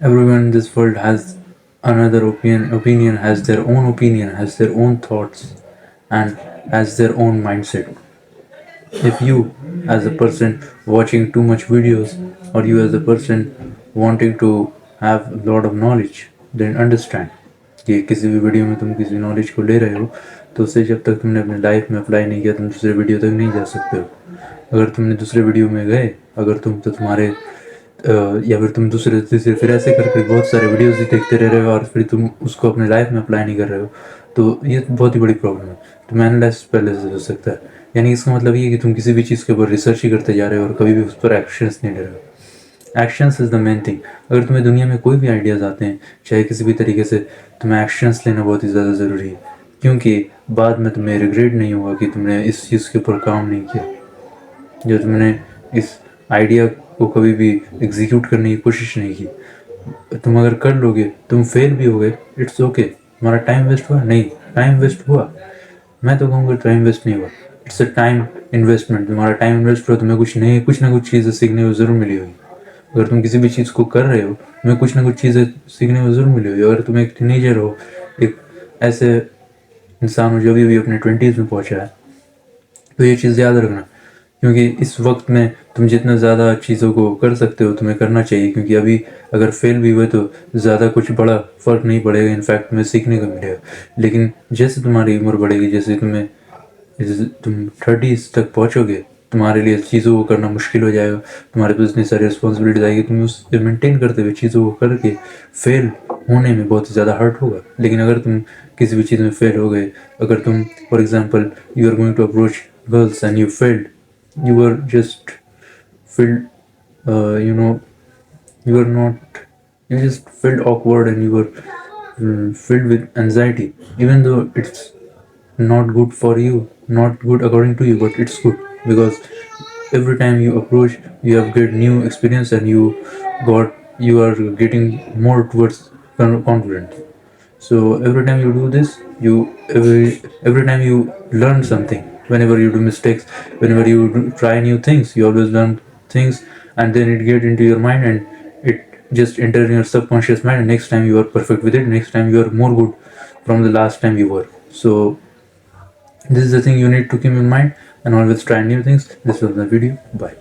Everyone in this world has another opinion, has their own opinion, has their own thoughts, and has their own mindset. If you, as a person watching too much videos, or you as a person wanting to have a lot of knowledge, then understand कि किसी भी video में तुम किसी knowledge को ले रहे हो तो उसे जब तक तुमने अपने लाइफ में अप्लाई नहीं किया तुम दूसरे वीडियो तक नहीं जा सकते हो। अगर तुमने दूसरे वीडियो में गए, अगर तुम तो तुम्हारे या फिर तुम दूसरे तीसरे फिर ऐसे करके बहुत सारे वीडियोस ही देखते रह रहे हो और फिर तुम उसको अपने लाइफ में अप्लाई नहीं कर रहे हो, तो ये बहुत ही बड़ी प्रॉब्लम है। तुम एनालाइज पहले से हो सकता है, यानी इसका मतलब ये है कि तुम किसी भी चीज़ के ऊपर रिसर्च ही करते जा रहे हो और कभी भी उस पर एक्शंस नहीं ले रहे हो। Actions is the main thing. अगर तुम्हें दुनिया में कोई भी आइडियाज़ आते हैं, चाहे किसी भी तरीके से, तुम्हें एक्शंस लेना बहुत ही ज़्यादा ज़रूरी है, क्योंकि बाद में तुम्हें रिग्रेट नहीं होगा कि तुमने इस चीज़ के ऊपर काम नहीं किया। जो तुमने इस आइडिया को कभी भी एग्जीक्यूट करने की कोशिश नहीं की, तुम अगर कर लोगे, तुम फेल भी हो गए, इट्स ओके। तुम्हारा टाइम वेस्ट हुआ नहीं, टाइम वेस्ट हुआ, मैं तो कहूँगा टाइम वेस्ट नहीं हुआ, इट्स अ टाइम इन्वेस्टमेंट। तुम्हारा टाइम इन्वेस्ट हुआ, तुम्हें कुछ ना कुछ चीज़ें सीखने को ज़रूर मिली होगी। अगर तुम किसी भी चीज़ को कर रहे हो, तुम्हें कुछ ना कुछ चीज़ें सीखने को ज़रूर मिली होगी। अगर तुम एक टीनेजर हो, एक ऐसे इंसान हो जो भी अपने 20s में पहुँचा है, तो ये चीज़ याद रखना, क्योंकि इस वक्त में तुम जितना ज़्यादा चीज़ों को कर सकते हो तुम्हें करना चाहिए, क्योंकि अभी अगर फेल भी हुए तो ज़्यादा कुछ बड़ा फ़र्क नहीं पड़ेगा, इनफैक्ट तुम्हें सीखने को मिलेगा। लेकिन जैसे तुम्हारी उम्र बढ़ेगी, जैसे तुम 30s तक पहुँचोगे, तुम्हारे लिए चीज़ों को करना मुश्किल हो जाएगा, तुम्हारे पास इतनी सारी रिस्पॉन्सिबिलिटीज आएगी, तुम उस मेंटेन करते हुए चीज़ों को करके फेल होने में बहुत ही ज़्यादा हर्ट होगा। लेकिन अगर तुम किसी भी चीज़ में फेल हो गए, अगर तुम for example you are going to approach girls and you failed, you were just felt you know you were not you just felt awkward and you were filled with anxiety, even though it's not good for you, not good according to you, but it's good because every time you approach you have get new experience and you are getting more towards confidence. So every time you do this, every time you learn something. Whenever you do mistakes, whenever you try new things, you always learn things, and then it get into your mind and it just enter in your subconscious mind. And next time you are perfect with it. Next time you are more good from the last time you were. So this is the thing you need to keep in mind and always try new things. This was the video. Bye.